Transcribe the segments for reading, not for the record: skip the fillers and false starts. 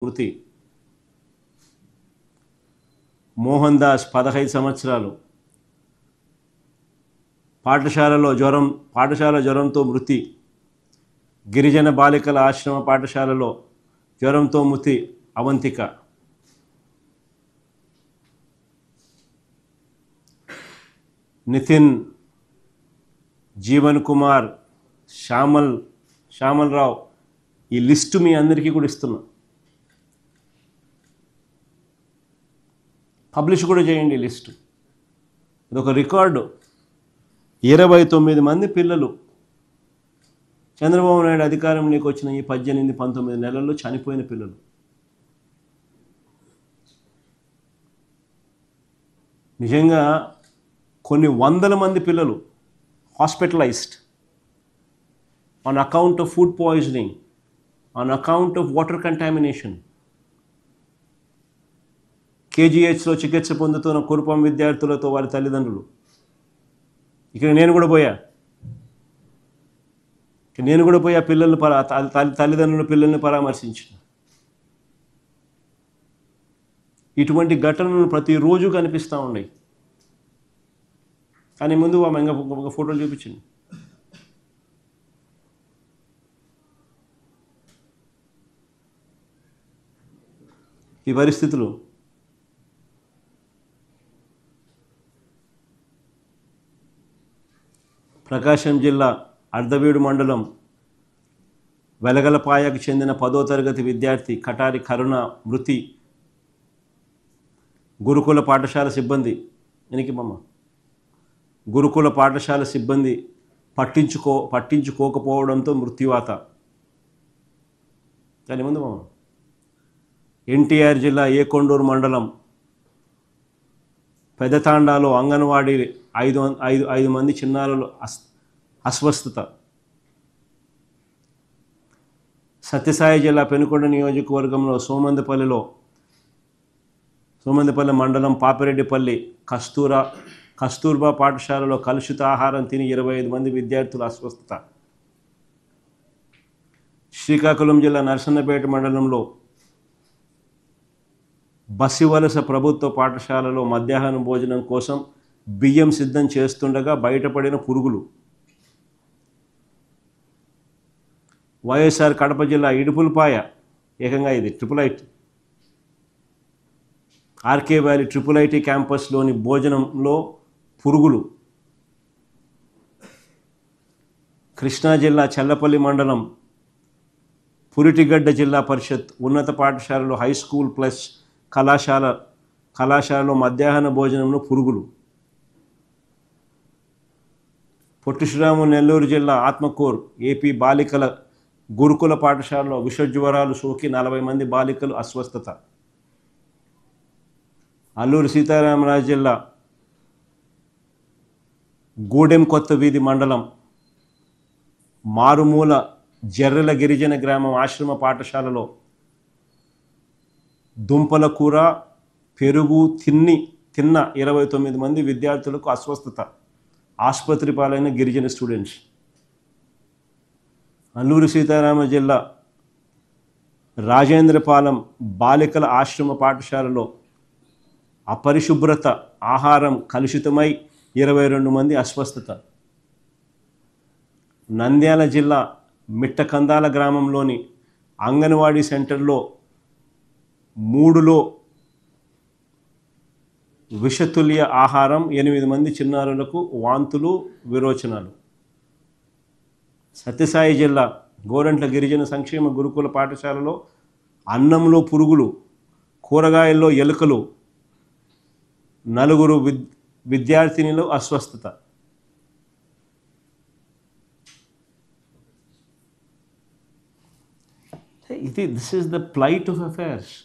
మృతి. మోహన్ దాస్ 15 సంవత్సరాలు పాఠశాల జ్వరంతో మృతి. గిరిజన బాలికల ఆశ్రమ పాఠశాలలో జ్వరంతో మృతి అవంతిక. నితిన్, జీవన్ కుమార్, శ్యామల్ రావు, ఈ లిస్టు మీ అందరికీ కూడా ఇస్తున్నా. పబ్లిష్ కూడా చేయండి ఈ లిస్టు. ఇదొక రికార్డు. 29 మంది పిల్లలు చంద్రబాబు నాయుడు అధికారంలోకి వచ్చిన ఈ 18-19 నెలల్లో చనిపోయిన పిల్లలు. నిజంగా కొన్ని వందల మంది పిల్లలు hospitalized on account of food poisoning, on account of water contamination. కేజీహెచ్లో చికిత్స పొందుతున్న కురుపం విద్యార్థులతో వారి తల్లిదండ్రులు. ఇక్కడ నేను కూడా పోయా పిల్లల్ని తల్లిదండ్రుల పిల్లల్ని పరామర్శించిన. ఇటువంటి ఘటనలు ప్రతిరోజు కనిపిస్తూ ఉన్నాయి. కానీ ముందు ఒక ఫోటోలు చూపించింది. ఈ పరిస్థితులు ప్రకాశం జిల్లా అర్ధవీడు మండలం వెలగలపాయకు చెందిన 10వ తరగతి విద్యార్థి కటారి కరుణ మృతి. గురుకుల పాఠశాల సిబ్బంది పట్టించుకోకపోవడంతో మృత్యువాత. దాని ముందు ఎన్టీఆర్ జిల్లా ఏకొండూరు మండలం పెదతాండాలో అంగన్వాడీ 5 మంది చిన్నారులు అస్వస్థత. సత్యసాయి జిల్లా పెనుకొండ నియోజకవర్గంలో సోమందపల్లి మండలం పాపిరెడ్డిపల్లి కస్తూర్బా పాఠశాలలో కలుషిత ఆహారం తిని 25 మంది విద్యార్థులు అస్వస్థత. శ్రీకాకుళం జిల్లా నరసన్నపేట మండలంలో బసివలస ప్రభుత్వ పాఠశాలలో మధ్యాహ్నం భోజనం కోసం బియ్యం సిద్ధం చేస్తుండగా బయటపడిన పురుగులు. వైఎస్ఆర్ కడప జిల్లా ఇడుపులపాయ, ఏకంగా ఇది IIIT ఆర్కే వ్యాలీ IIIT క్యాంపస్లోని భోజనంలో పురుగులు. కృష్ణా జిల్లా చల్లపల్లి మండలం పురిటిగడ్డ జిల్లా పరిషత్ ఉన్నత పాఠశాలలో హై స్కూల్ ప్లస్ కళాశాలలో మధ్యాహ్న భోజనంలో పురుగులు. పొట్టి శ్రీరాములు నెల్లూరు జిల్లా ఆత్మకూరు ఏపీ బాలికల గురుకుల పాఠశాలలో విషజ్వరాలు సోకి 40 మంది బాలికలు అస్వస్థత. అల్లూరు సీతారామరాజు జిల్లా గూడెం కొత్త వీధి మండలం మారుమూల జర్రెల గిరిజన గ్రామం ఆశ్రమ పాఠశాలలో దుంపల కూర పెరుగు తిన్న 29 మంది విద్యార్థులకు అస్వస్థత. ఆసుపత్రి పాలైన గిరిజన స్టూడెంట్స్. అల్లూరు సీతారామ జిల్లా రాజేంద్రపాలెం బాలికల ఆశ్రమ పాఠశాలలో అపరిశుభ్రత, ఆహారం కలుషితమై 22 మంది అస్వస్థత. నంద్యాల జిల్లా మిట్టకందాల గ్రామంలోని అంగన్వాడీ సెంటర్లో 3లో విషతుల్య ఆహారం, 8 మంది చిన్నారులకు వాంతులు, విరోచనాలు. సత్యసాయి జిల్లా గోరంట్ల గిరిజన సంక్షేమ గురుకుల పాఠశాలలో అన్నంలో పురుగులు, కూరగాయల్లో ఎలుకలు, 4 విద్యార్థినిలు అస్వస్థత. This is the plight of affairs.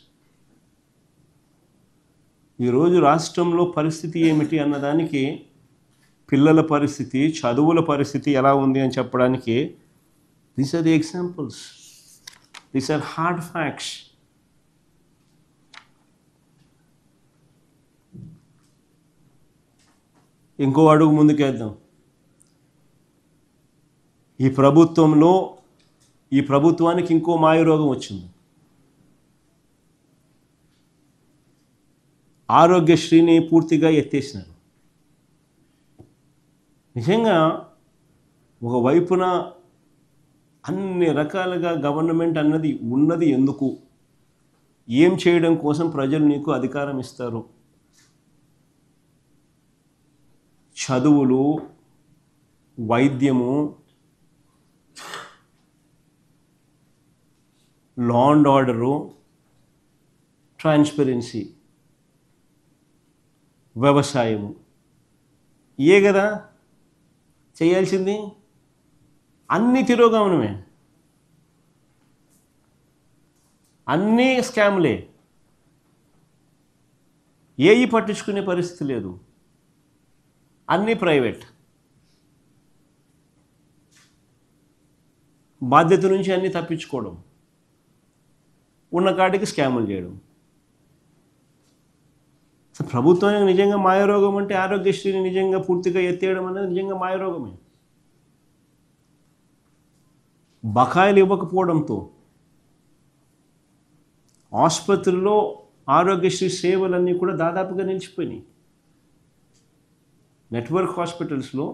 ఈరోజు రాష్ట్రంలో పరిస్థితి ఏమిటి అన్నదానికి, పిల్లల పరిస్థితి, చదువుల పరిస్థితి ఎలా ఉంది అని చెప్పడానికి these are the examples. These are hard facts. ఇంకో అడుగు ముందుకేద్దాం. ఈ ప్రభుత్వానికి ఇంకో మాయరోగం వచ్చింది. ఆరోగ్యశ్రీని పూర్తిగా ఎత్తేసినారు. నిజంగా ఒకవైపున అన్ని రకాలుగా గవర్నమెంట్ అన్నది ఉన్నది ఎందుకు, ఏం చేయడం కోసం ప్రజలు నీకు అధికారం ఇస్తారు? చదువులు, వైద్యము, లా అండ్ ఆర్డరు, ట్రాన్స్పరెన్సీ, వ్యవసాయము, ఏ కదా చేయాల్సింది? అన్నీ తిరోగమనమే, అన్నీ స్కామ్లే, ఏవి పట్టించుకునే పరిస్థితి లేదు, అన్నీ ప్రైవేట్. బాధ్యత నుంచి అన్నీ తప్పించుకోవడం, ఉన్న కాటికి స్కాములు చేయడం. ప్రభుత్వానికి నిజంగా మాయరోగం అంటే ఆరోగ్యశ్రీని నిజంగా పూర్తిగా ఎత్తేయడం అనేది నిజంగా మాయరోగమే. బకాయిలు ఇవ్వకపోవడంతో ఆసుపత్రిలో ఆరోగ్యశ్రీ సేవలన్నీ కూడా దాదాపుగా నిలిచిపోయినాయి. నెట్వర్క్ హాస్పిటల్స్లో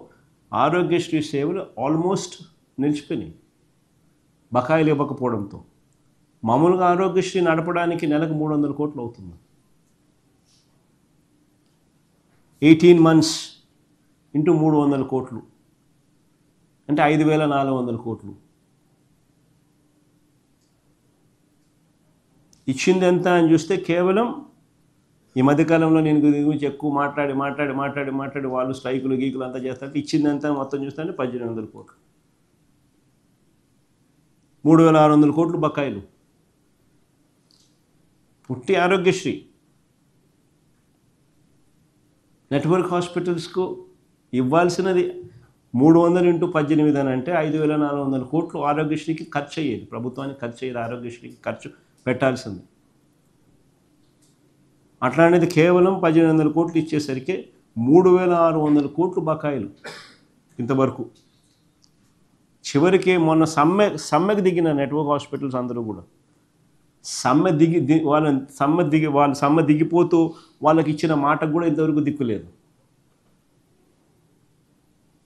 ఆరోగ్యశ్రీ సేవలు ఆల్మోస్ట్ నిలిచిపోయినాయి బకాయిలు ఇవ్వకపోవడంతో. మామూలుగా ఆరోగ్యశ్రీ నడపడానికి నెలకు 300 కోట్లు అవుతుంది. 18 months ఇంటూ 300 కోట్లు అంటే 5,400 కోట్లు. ఇచ్చింది ఎంత అని చూస్తే కేవలం ఈ మధ్యకాలంలో నేను దీని గురించి ఎక్కువ మాట్లాడి వాళ్ళు స్ట్రైకులు గీకులు అంతా చేస్తారంటే ఇచ్చింది ఎంత మొత్తం చూస్తే 1,800 కోట్లు. 3,600 కోట్లు బకాయిలు పుట్టి ఆరోగ్యశ్రీ. నెట్వర్క్ హాస్పిటల్స్కు ఇవ్వాల్సినది 300 ఇంటూ 18 అని అంటే 5,400 కోట్లు ఆరోగ్యశ్రీకి ఖర్చు అయ్యేది. ప్రభుత్వానికి ఖర్చు అయ్యేది, ఆరోగ్యశ్రీకి ఖర్చు పెట్టాల్సింది. అట్లాంటిది కేవలం 1,800 కోట్లు ఇచ్చేసరికి 3,600 కోట్లు బకాయిలు ఇంతవరకు. చివరికి మొన్న సమ్మెకు దిగిన నెట్వర్క్ హాస్పిటల్స్ అందరూ కూడా సమ్మె దిగిపోతూ వాళ్ళకి ఇచ్చిన మాటకు కూడా ఇంతవరకు దిక్కులేదు.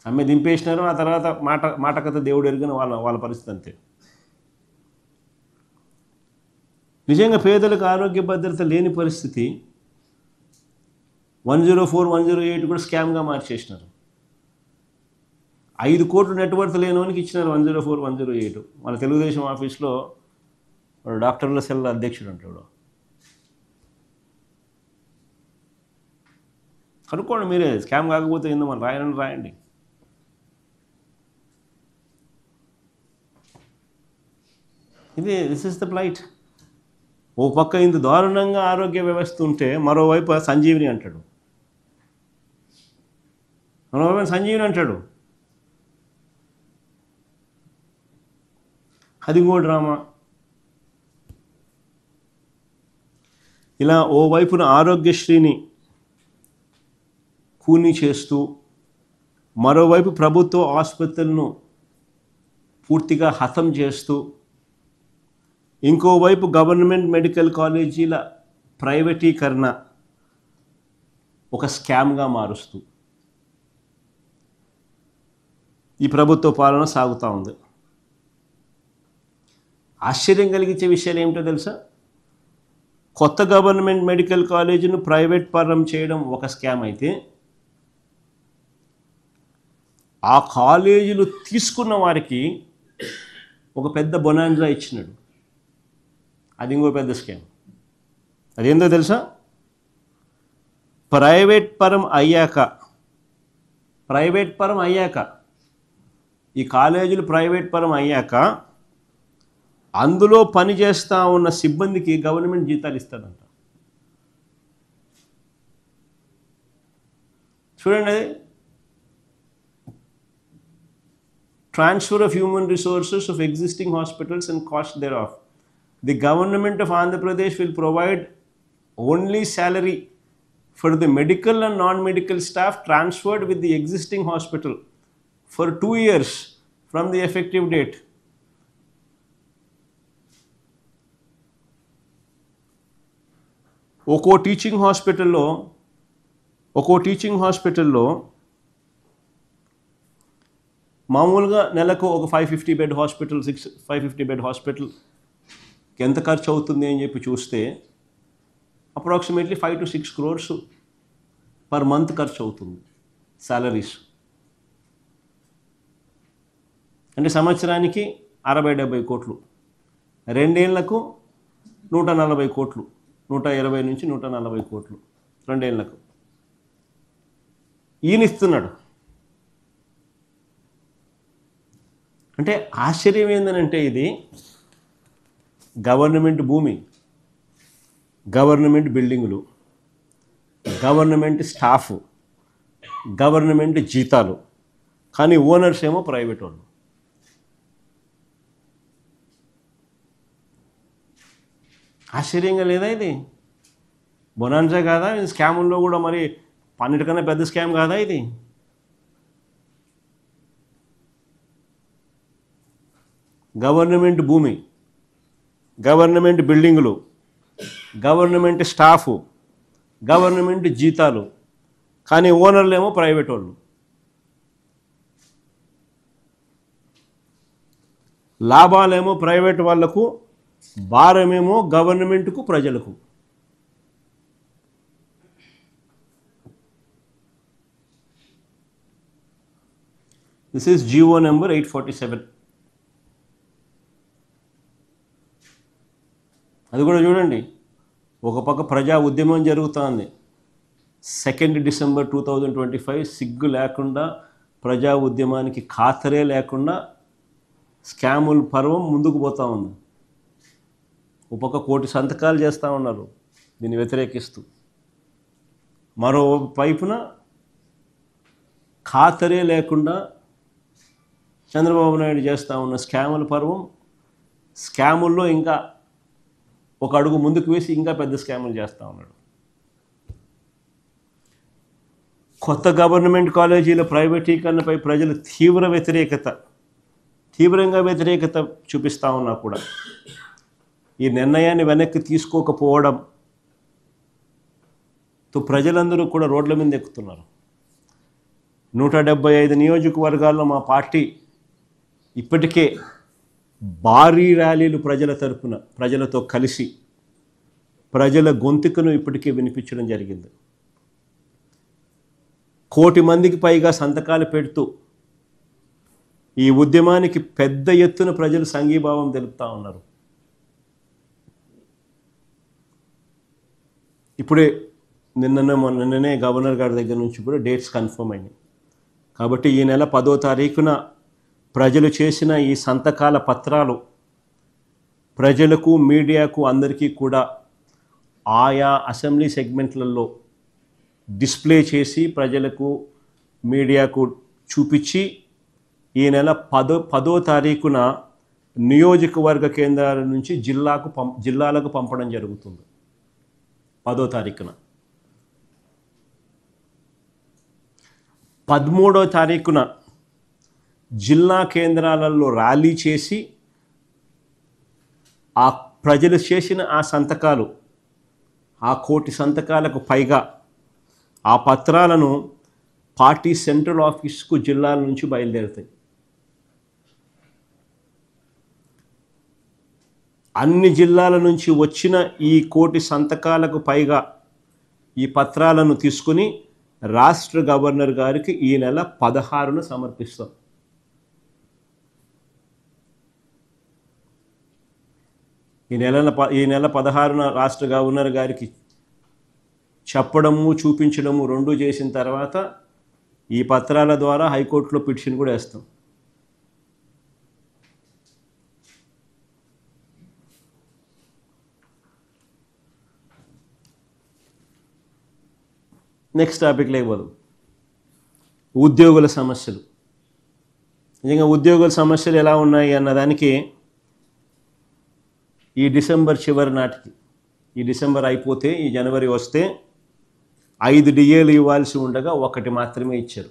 సమ్మె దింపేసినారు, ఆ తర్వాత మాట కథ దేవుడు ఎరుగని వాళ్ళ పరిస్థితి అంతే. నిజంగా పేదలకు ఆరోగ్య భద్రత లేని పరిస్థితి. 104, 108 కూడా స్కామ్గా మార్చేసినారు. 5 కోట్లు నెట్వర్క్ లేనివానికి ఇచ్చినారు 104, 108. మన తెలుగుదేశం ఆఫీస్లో డాక్టర్ల సెల్ అధ్యక్షుడు అంటాడు. కనుక్కోండి మీరే, స్కామ్ కాకపోతే ఏందో మనం రాయండి. This is the plight. ఓ పక్క ఇంత దారుణంగా ఆరోగ్య వ్యవస్థ ఉంటే మరోవైపు సంజీవిని అంటాడు. అది ఇంకో డ్రామా. ఇలా ఓవైపున ఆరోగ్యశ్రీని కూనీ చేస్తూ, మరోవైపు ప్రభుత్వ ఆసుపత్రులను పూర్తిగా హతం చేస్తూ, ఇంకోవైపు గవర్నమెంట్ మెడికల్ కాలేజీల ప్రైవేటీకరణ ఒక స్కామ్గా మారుస్తూ ఈ ప్రభుత్వ పాలన సాగుతూ ఉంది. ఆశ్చర్యం కలిగించే విషయాలు ఏమిటో తెలుసా? కొత్త గవర్నమెంట్ మెడికల్ కాలేజీను ప్రైవేట్ పరం చేయడం ఒక స్కామ్ అయితే, ఆ కాలేజీలు తీసుకున్న వారికి ఒక పెద్ద బొనాన్జా ఇచ్చినాడు. అది ఇంకో పెద్ద స్కామ్. అదేందో తెలుసా? ప్రైవేట్ పరం అయ్యాక ఈ కాలేజీలు ప్రైవేట్ పరం అయ్యాక అందులో పనిచేస్తూ ఉన్న సిబ్బందికి గవర్నమెంట్ జీతాలు ఇస్తాడంట. చూడండి, transfer of human resources of existing hospitals and cost thereof. The government of Andhra Pradesh will provide only salary for the medical and non-medical staff transferred with the existing hospital for 2 years from the effective date. ఒక్కో teaching హాస్పిటల్లో మామూలుగా నెలకు ఒక 550 bed hospital 550 bed hospital ఎంత ఖర్చు అవుతుంది అని చెప్పి చూస్తే approximately 5 to 6 crores per month ఖర్చు అవుతుంది సాలరీస్. అంటే సంవత్సరానికి 60-70 కోట్లు, 2 ఏళ్లకు 140 కోట్లు, 120 నుంచి 140 కోట్లు 2 ఏళ్లకు ఈయన ఇస్తున్నాడు. అంటే ఆశ్చర్యం ఏంటంటే ఇది గవర్నమెంట్ భూమి, గవర్నమెంట్ బిల్డింగులు, గవర్నమెంట్ స్టాఫ్, గవర్నమెంట్ జీతాలు, కానీ ఓనర్స్ ఏమో ప్రైవేట్ వాళ్ళు. ఆశ్చర్యంగా లేదా ఇది? బొనాన్సా కాదా? స్కాముల్లో కూడా మరి అన్నిటికన్నా పెద్ద స్కామ్ కాదా ఇది? గవర్నమెంట్ భూమి, గవర్నమెంట్ బిల్డింగులు, గవర్నమెంట్ స్టాఫ్, గవర్నమెంట్ జీతాలు, కానీ ఓనర్లు ఏమో ప్రైవేట్ వాళ్ళు. లాభాలేమో ప్రైవేట్ వాళ్లకు, భారమేమో గవర్నమెంట్కు, ప్రజలకు. This is GO number 847. అది కూడా చూడండి, ఒక పక్క ప్రజా ఉద్యమం జరుగుతోంది. 2 December 2025 సిగ్గు లేకుండా, ప్రజా ఉద్యమానికి ఖాతరే లేకుండా స్కాముల పర్వం ముందుకు పోతూ ఉంది. ఒక పక్క 1 కోటి సంతకాలు చేస్తూ ఉన్నారు దీన్ని వ్యతిరేకిస్తూ, మరో వైపున ఖాతరే లేకుండా చంద్రబాబు నాయుడు చేస్తూ ఉన్న స్కాముల పర్వం, స్కాముల్లో ఇంకా ఒక అడుగు ముందుకు వేసి ఇంకా పెద్ద స్కాములు చేస్తూ ఉన్నాడు. కొత్త గవర్నమెంట్ కాలేజీల ప్రైవేటీకరణపై ప్రజలు తీవ్రంగా వ్యతిరేకత చూపిస్తూ ఉన్నా కూడా ఈ నిర్ణయాన్ని వెనక్కి తీసుకోకపోవడంతో ప్రజలందరూ కూడా రోడ్ల మీద ఎక్కుతున్నారు. 175 నియోజకవర్గాల్లో మా పార్టీ ఇప్పటికే భారీ ర్యాలీలు ప్రజల తరపున, ప్రజలతో కలిసి ప్రజల గొంతుకను ఇప్పటికే వినిపించడం జరిగింది. 1 కోటి మందికి పైగా సంతకాలు పెడుతూ ఈ ఉద్యమానికి పెద్ద ఎత్తున ప్రజలు సంఘీభావం తెలుపుతూ ఉన్నారు. ఇప్పుడే నిన్ననే గవర్నర్ గారి దగ్గర నుంచి కూడా డేట్స్ కన్ఫర్మ్ అయినాయి. కాబట్టి ఈ నెల 10వ తారీఖున ప్రజలు చేసిన ఈ సంతకాల పత్రాలు ప్రజలకు, మీడియాకు, అందరికీ కూడా ఆయా అసెంబ్లీ సెగ్మెంట్లలో డిస్ప్లే చేసి ప్రజలకు, మీడియాకు చూపించి ఈ నెల 10వ తారీఖున నియోజకవర్గ కేంద్రాల నుంచి జిల్లాలకు పంపడం జరుగుతుంది. 10వ తారీఖున 13వ తారీఖున జిల్లా కేంద్రాలలో ర్యాలీ చేసి ఆ ప్రజలు చేసిన ఆ సంతకాలు, ఆ 1 కోటి సంతకాలకు పైగా ఆ పత్రాలను పార్టీ సెంట్రల్ ఆఫీస్కు జిల్లాల నుంచి బయలుదేరుతాయి. అన్ని జిల్లాల నుంచి వచ్చిన ఈ 1 కోటి సంతకాలకు పైగా ఈ పత్రాలను తీసుకుని రాష్ట్ర గవర్నర్ గారికి ఈ నెల 16న సమర్పిస్తాం. ఈ నెల 16న రాష్ట్ర గవర్నర్ గారికి చెప్పడము, చూపించడము రెండూ చేసిన తర్వాత ఈ పత్రాల ద్వారా హైకోర్టులో పిటిషన్ కూడా వేస్తాం. నెక్స్ట్ టాపిక్ లేకపోదు, ఉద్యోగుల సమస్యలు. నిజంగా ఉద్యోగుల సమస్యలు ఎలా ఉన్నాయి అన్నదానికి ఈ డిసెంబర్ చివరి నాటికి, ఈ డిసెంబర్ అయిపోతే ఈ జనవరి వస్తే 5 డిఏలు ఇవ్వాల్సి ఉండగా 1 మాత్రమే ఇచ్చారు.